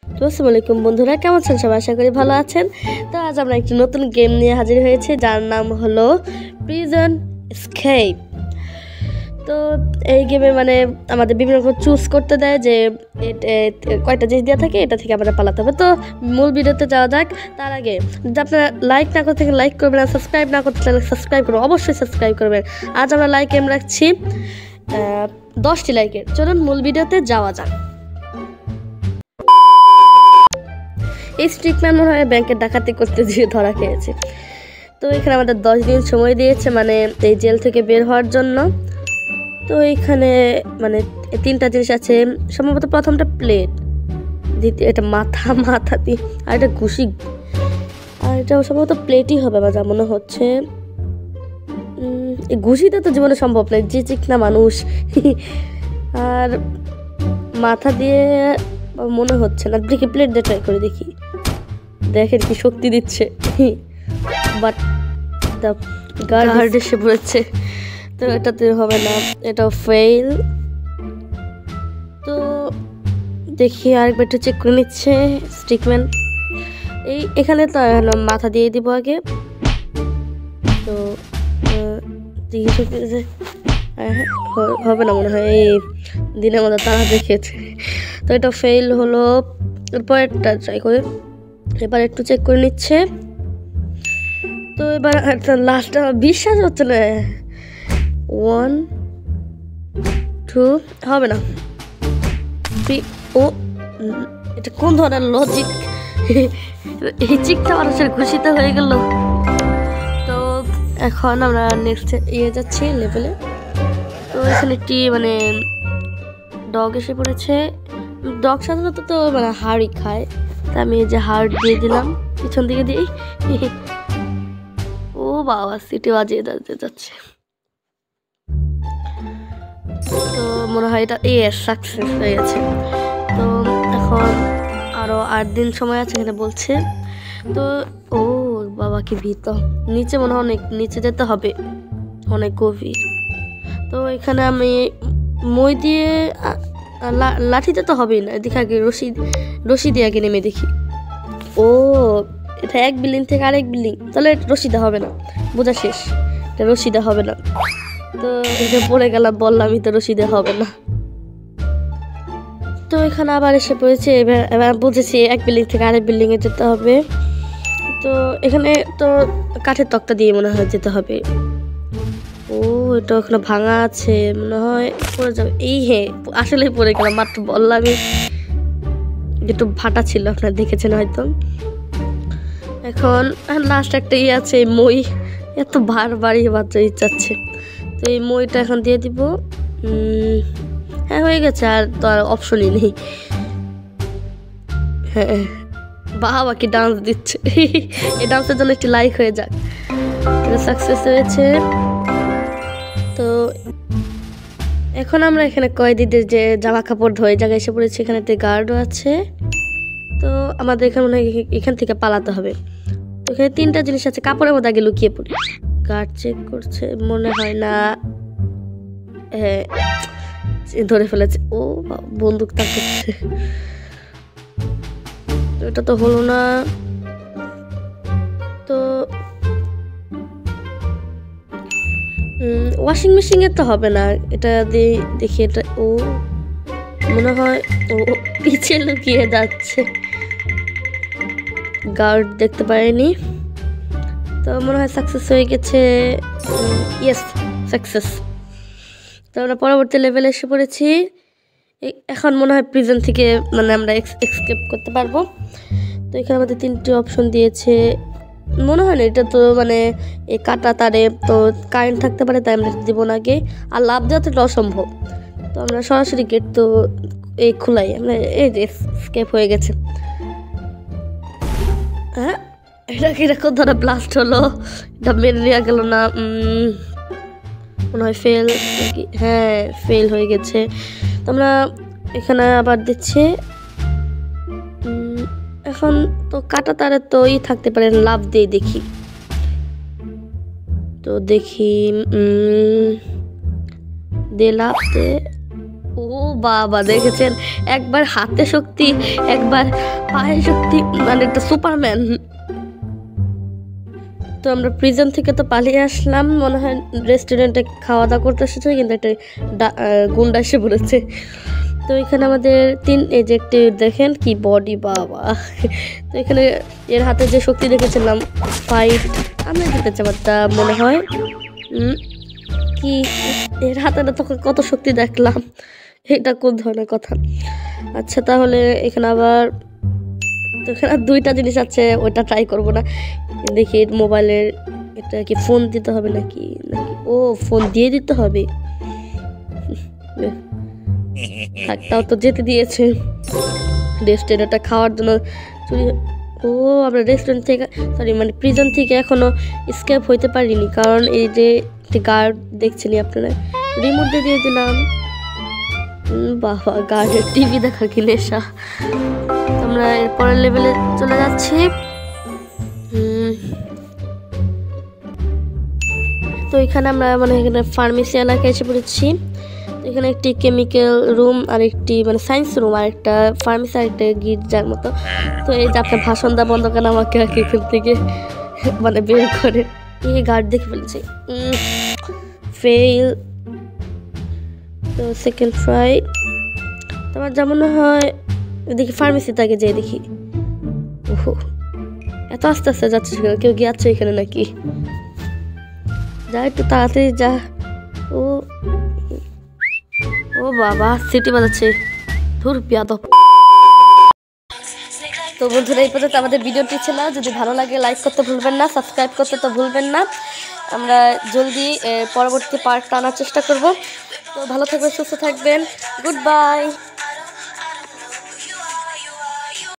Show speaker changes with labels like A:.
A: তো আসসালামু আলাইকুম বন্ধুরা, কেমন আছেন সবাই? আশা করি ভালো আছেন। তো আজ আমরা একটি নতুন গেম নিয়ে হাজির হয়েছি, যার নাম হলো প্রিজন এসকেপ। তো এই গেমে মানে আমাদের বিভিন্ন রকম চুজ করতে দেয় যে কয়টা জিনিস দেওয়া থাকে, এটা থেকে আমরা পালাতে হবে। তো মূল ভিডিওতে যাওয়া যাক। তার আগে যদি আপনারা লাইক না করতে থাকেন লাইক করবেন, আর সাবস্ক্রাইব না করতে থাকলে সাবস্ক্রাইব করবেন, অবশ্যই সাবস্ক্রাইব করবেন। আজ আমরা লাইক এম রাখছি 10টি লাইকের। চলুন মূল ভিডিওতে যাওয়া যাক। এই স্ট্রিকম্যান মনে হয় ব্যাংকের ডাকাতি করতে গিয়ে ধরা খেয়েছে। তো এখানে আমাদের 10 দিন সময় দিয়েছে মানে এই জেল থেকে বের হওয়ার জন্য। তো এইখানে মানে 3টা জিনিস আছে, সম্ভবত প্রথমটা প্লেট, দ্বিতীয় এটা মাথা দিয়ে, আর এটা ঘুষি, আর এটা সম্ভবত প্লেটই হবে আমার যা মনে হচ্ছে। এই ঘুষিটা তো জীবনে সম্ভব নয়, যে চিকনা মানুষ। আর মাথা দিয়ে মনে হচ্ছে না, দেখি প্লেট দিয়ে ট্রাই করে দেখি, দেখেন কি শক্তি দিচ্ছে। বাট গার্ড এসে পড়েছে, তো এটাতে হবে না, এটা ফেল। তো দেখি আরেকবার একটু চেক করে নিচ্ছে স্টিকম্যান। এখানে তো মাথা দিয়ে দিব আগে। তো হবে না মনে হয়, এই দিনের মধ্যে তারা দেখেছে। তো এটা ফেল হলো। এরপর একটা ট্রাই করে, এবার একটু চেক করে নিচ্ছে। তো এবার লাস্টটা বিশ্বাস হচ্ছে না, 1 2 হবে না, 3 ও এটা কোন ধরনের লজিক? এই চিকটা মানুষের খুশিতে হয়ে গেল। তো এখন আমরা নেক্সট যাচ্ছি লেভেলে। তো এখানে একটি মানে ডগ এসে পড়েছে। ডগ সাধারণত তো মানে হাড়ই খায়, তা আমি এই যে হাড় দিয়ে দিলাম পিছন দিকে দিই। ও বাবা, সিটি বাজিয়ে যাচ্ছে। তো মনে হয় এটা সাকসেস হয়ে গেছে। তো এখন আরো 8 দিন সময় আছে এখানে বলছে। তো ও বাবা কি ভীত, নিচে মনে হয় অনেক নিচে যেতে হবে, অনেক গভীর। তো এখানে আমি মই দিয়ে লাঠিতে তো হবেই না, এদিকে আগে রশি দিয়ে আগে নেমে দেখি। ও এটা এক বিল্ডিং থেকে আরেক বিল্ডিং, তাহলে রশিদা হবে না, বোঝা শেষ, এটা রশিদা হবে না। তো এটা পড়ে গেলাম, বললামই তো রশিদা হবে না। তো এখানে আবার এসে পড়েছে, এবার বুঝেছি এক বিল্ডিং থেকে আরেক বিল্ডিং এ যেতে হবে। তো এখানে তো কাঠের তক্তা দিয়ে মনে হয় যেতে হবে। ও এটা ওখানে ভাঙা আছে, মনে হয় পড়ে যাবে। আসলে পড়ে গেলাম, মাত্র বললামই, একটু ফাটা ছিল, আপনারা দেখেছেন হয়তো। এখন লাস্ট একটা আছে মই, এত বারবারই বাচ্চা ইচ্ছাচ্ছে। তো এই মইটা এখন দিয়ে দিব। হ্যাঁ হয়ে গেছে, আর তো আর অপশনই নেই। হ্যাঁ বাবা কি ডান্স দিচ্ছে, এই ডান্সের জন্য একটি লাইক হয়ে যাক। সাকসেস হয়েছে। তো এখন আমরা এখানে কয়েদিদের যে জামা কাপড় ধোয় জায়গায় এসে পড়েছি, এখানে গার্ডও আছে। তো আমাদের এখানে মনে হয় এখান থেকে পালাতে হবে। তো এখানে 3টা জিনিস আছে, কাপড়ের মধ্যে আগে লুকিয়ে পড়ি। গার্ড চেক করছে, মনে হয় না, হ্যাঁ ধরে ফেলেছে। ও বন্দুক তাক করছে, এটা তো হলো না। তো ওয়াশিং মেশিনে তো হবে না, এটা দিয়ে দেখি। এটা ও মনে হয় ও পিছে লুকিয়ে যাচ্ছে, গার্ড দেখতে পারেনি। তো মনে হয় সাকসেস হয়ে গেছে। Yes success. তো আমরা পরবর্তী লেভেলে এসে পড়েছি। এখন মনে হয় প্রিজন থেকে মানে আমরা এসকেপ করতে পারবো। তো এখানে আমাদের 3টি অপশন দিয়েছে, মনে হয় না এটা তো মানে এই কাটা তারে তো কারেন্ট থাকতে পারে, তাই আমরা দিব না আগে। আর লাভ দেওয়া তো অসম্ভব, তো আমরা সরাসরি গেট তো এই খোলাই, আমরা এই যে এসকেপ হয়ে গেছে। হ্যাঁ এটা কিরকম ধরে ব্লাস্ট হলো, এটা মেনে নেওয়া গেল না, মনে হয় ফেল। হ্যাঁ ফেল হয়ে গেছে। তো আমরা এখানে আবার দিচ্ছি। এখন তো কাটা তারে তো থাকতে পারে, লাভ দিয়ে দেখি। তো দেখি দে লাভ দে। ও বাবা দেখেছেন, একবার হাতে শক্তি, একবার পায়ে শক্তি, মানে একটা সুপারম্যান। তো আমরা প্রিজন থেকে তো পালিয়ে আসলাম, মনে হয় রেস্টুরেন্টে খাওয়া দাওয়া করতে এসেছে, কিন্তু একটা গুন্ডা এসে পড়েছে। তো এখানে আমাদের এই যে একটি দেখেন কি বডি, বাবা। তো এখানে এর হাতে যে শক্তি দেখেছিলাম ফাইট, আমি দিতে চাপারটা মনে হয় কি এর হাতে তখন কত শক্তি দেখলাম, এটা কোন ধরনের কথা। আচ্ছা তাহলে এখানে আবার এখানে 2টা জিনিস আছে, ওইটা ট্রাই করব না। দেখি মোবাইলের এটা কি ফোন দিতে হবে নাকি নাকি ও ফোন দিয়ে দিতে হবে, থাকটাও তো যেতে দিয়েছে। রেস্টুরেন্টটা খাওয়ার জন্য চুরি, ও আমরা রেস্টুরেন্ট থেকে সরি মানে প্রিজন থেকে এখনো স্কেপ হইতে পারিনি, কারণ এই যে গার্ড দেখছেন আপনারা, রিমোট দিয়ে দিলাম। বাবা গার্ডের টিভি দেখার কি নেশা। আমরা এর পরের লেভেলে চলে যাচ্ছি। তো এখানে আমরা মানে এখানে ফার্মেসি এলাকায় এসে পড়েছি। এখানে একটি কেমিক্যাল রুম আর একটি মানে সায়েন্স রুম আর একটা ফার্মেসি আর একটা গির্জার মতো। তো এই যে আপনার ভাষণ দা বন্ধ কেন আমাকে এখান থেকে মানে বের করে, এই গার্ড দেখে ফেলেছে, ফেল। তো সেকেন্ড ফ্রাই তোমার যেমন হয় দেখি ফার্মেসি তাকে যেয়ে দেখি, ওহো এত আস্তে আস্তে যাচ্ছে, কেউ গিয়েছে এখানে নাকি, যা একটু তাড়াতাড়ি যা। ও ও বাবা সিটি বাজাচ্ছে, ধুর বিয়াদব। তো বন্ধুরা এই পর্যন্ত আমাদের ভিডিওটি ছিল, যদি ভালো লাগে লাইক করতে ভুলবেন না, সাবস্ক্রাইব করতে তো ভুলবেন না। আমরা জলদি পরবর্তী পার্ট আনার চেষ্টা করব। তো ভালো থাকবেন, সুস্থ থাকবেন, গুড বাই।